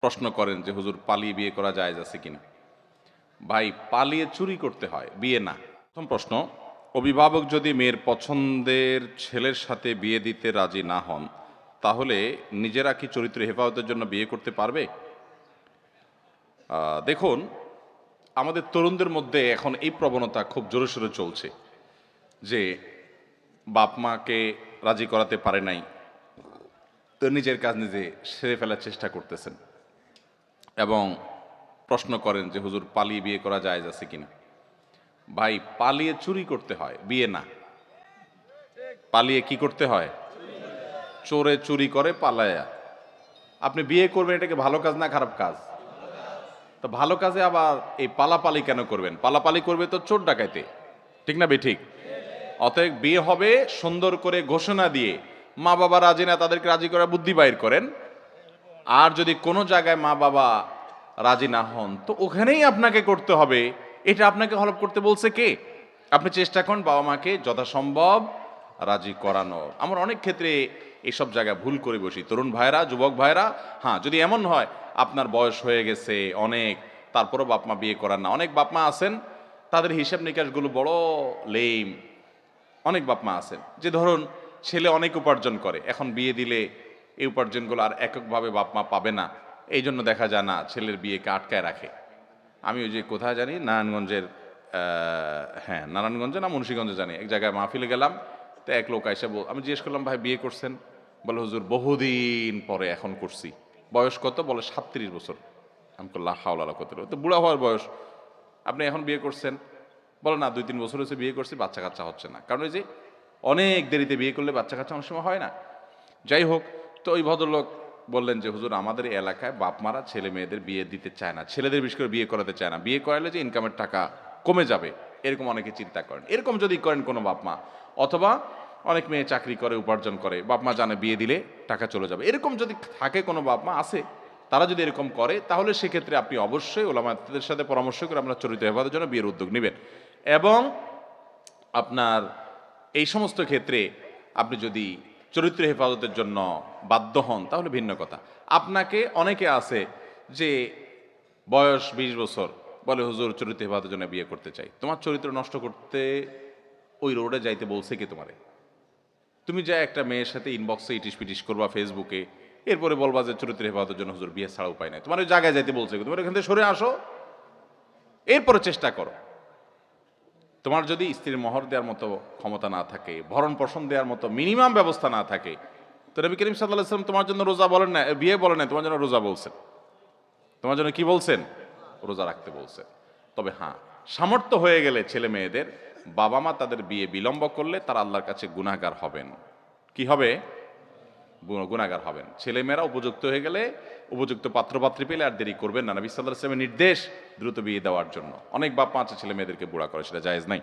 প্রশ্ন করেন যে হুজুর পালিয়ে বিয়ে করা জায়েজ আছে কিনা। ভাই, পালিয়ে চুরি করতে হয়, বিয়ে না। প্রথম প্রশ্ন, অভিভাবক যদি মেয়ের পছন্দের ছেলের সাথে বিয়ে দিতে রাজি না হন, তাহলে নিজেরা কি চরিত্র হেফাজতের জন্য বিয়ে করতে পারবে? দেখুন, আমাদের তরুণদের মধ্যে এখন এই প্রবণতা খুব জোরে সোরে চলছে যে বাপ মাকে রাজি করাতে পারে নাই, তো নিজের কাজ নিজে সেরে ফেলার চেষ্টা করতেছেন এবং প্রশ্ন করেন যে হুজুর পালিয়ে বিয়ে করা জায়েজ আছে কিনা। ভাই, পালিয়ে চুরি করতে হয়, বিয়ে না। পালিয়ে কি করতে হয়? চোরে চুরি করে পালায়া। আপনি বিয়ে করবেন, এটাকে ভালো কাজ না খারাপ কাজ? তো ভালো কাজে আবার এই পালাপালি কেন করবেন? পালাপালি করবে তো চোর ডাকাইতে, ঠিক না বেঠিক? অতএব বিয়ে হবে সুন্দর করে ঘোষণা দিয়ে, মা বাবা রাজি না, তাদেরকে রাজি করা বুদ্ধি বাইর করেন। আর যদি কোনো জায়গায় মা বাবা রাজি না হন, তো ওখানেই আপনাকে করতে হবে। এটা আপনাকে হলফ করতে বলছে কে? আপনি চেষ্টা করুন বাবা মাকে যথাসম্ভব রাজি করানোর। আমরা অনেক ক্ষেত্রে এইসব জায়গায় ভুল করে বসি, তরুণ ভাইরা, যুবক ভাইরা। হ্যাঁ, যদি এমন হয় আপনার বয়স হয়ে গেছে অনেক, তারপরও বাপ মা বিয়ে করান না। অনেক বাপ মা আছেন, তাদের হিসাব নিকাশগুলো বড় লেম। অনেক বাপ মা আছেন যে ধরুন ছেলে অনেক উপার্জন করে, এখন বিয়ে দিলে এই উপার্জনগুলো আর এককভাবে বাপ মা পাবে না, এই জন্য দেখা যায় না ছেলের বিয়েকে আটকায় রাখে। আমি ওই যে কোথায় জানি নারায়ণগঞ্জের, হ্যাঁ নারায়ণগঞ্জে না মুন্সিগঞ্জে জানি, এক জায়গায় মাহফিলে গেলাম। তো এক লোক আইসা আমি জিজ্ঞেস করলাম, ভাই বিয়ে করছেন? বলে হুজুর বহুদিন পরে এখন করছি। বয়স কত? বলে 37 বছর। আমি করলাম হাওলা কত, তো বুড়া হওয়ার বয়স, আপনি এখন বিয়ে করছেন? বলে না, 2-3 বছর হচ্ছে বিয়ে করছি, বাচ্চা কাচ্চা হচ্ছে না। কারণ ওই যে অনেক দেরিতে বিয়ে করলে বাচ্চা কাচ্চা অনেক সময় হয় না। যাই হোক, তো ওই ভদ্রলোক বললেন যে হুজুর আমাদের এলাকায় বাপ মারা ছেলে মেয়েদের বিয়ে দিতে চায় না, ছেলেদের বিশেষ করে বিয়ে করাতে চায় না। বিয়ে করালে যে ইনকামের টাকা কমে যাবে, এরকম অনেকে চিন্তা করেন। এরকম যদি করেন কোনো বাপ মা, অথবা অনেক মেয়ে চাকরি করে উপার্জন করে, বাপ মা জানে বিয়ে দিলে টাকা চলে যাবে, এরকম যদি থাকে কোনো বাপ মা আছে, তারা যদি এরকম করে, তাহলে সেক্ষেত্রে আপনি অবশ্যই ওলামাদের সাথে পরামর্শ করে আপনার চরিত্র হেফাজতের জন্য বিয়ের উদ্যোগ নেবেন। এবং আপনার এই সমস্ত ক্ষেত্রে আপনি যদি চরিত্র হেফাজতের জন্য বাধ্য হন, তাহলে ভিন্ন কথা। আপনাকে অনেকে আছে যে বয়স 20 বছর, বলে হুজুর চরিত্র হেফাজতের জন্য বিয়ে করতে চাই। তোমার চরিত্র নষ্ট করতে ওই রোডে যাইতে বলছে কি তোমারে? তুমি যা একটা মেয়ের সাথে ইনবক্সে ইটিস পিটিস করবা ফেসবুকে, এরপরে বলবা যে চরিত্র হেফাজতের জন্য হুজুর বিয়ে ছাড়া উপায় নাই। তোমার ওই জায়গায় যাইতে বলছে, তোমার এখান থেকে সরে আসো, এরপরে চেষ্টা করো। তোমার যদি স্ত্রীর মহর দেওয়ার মতো ক্ষমতা না থাকে, ভরণ পোষণ দেওয়ার মতো মিনিমাম ব্যবস্থা না থাকে, তো নবী করিম সাল্লাল্লাহু আলাইহি ওয়াসাল্লাম তোমার জন্য রোজা বলেন না, বিয়ে বলেন না, তোমার জন্য রোজা বলছেন। তোমার জন্য কি বলছেন? রোজা রাখতে বলছেন। তবে হ্যাঁ, সামর্থ্য হয়ে গেলে ছেলে মেয়েদের, বাবা মা তাদের বিয়ে বিলম্ব করলে তারা আল্লাহর কাছে গুনাহগার হবেন। কি হবে? গুনাহগার হবেন। ছেলে মেয়েরা উপযুক্ত হয়ে গেলে, উপযুক্ত পাত্রপাত্রী পেলে আর দেরি করবেন না। নবী সাল্লাল্লাহু আলাইহি ওয়াসাল্লামের নির্দেশ দ্রুত বিয়ে দেওয়ার জন্য। অনেক বাপ মা আছে ছেলে মেয়েদেরকে বুড়া করে, সেটা জায়েজ নাই।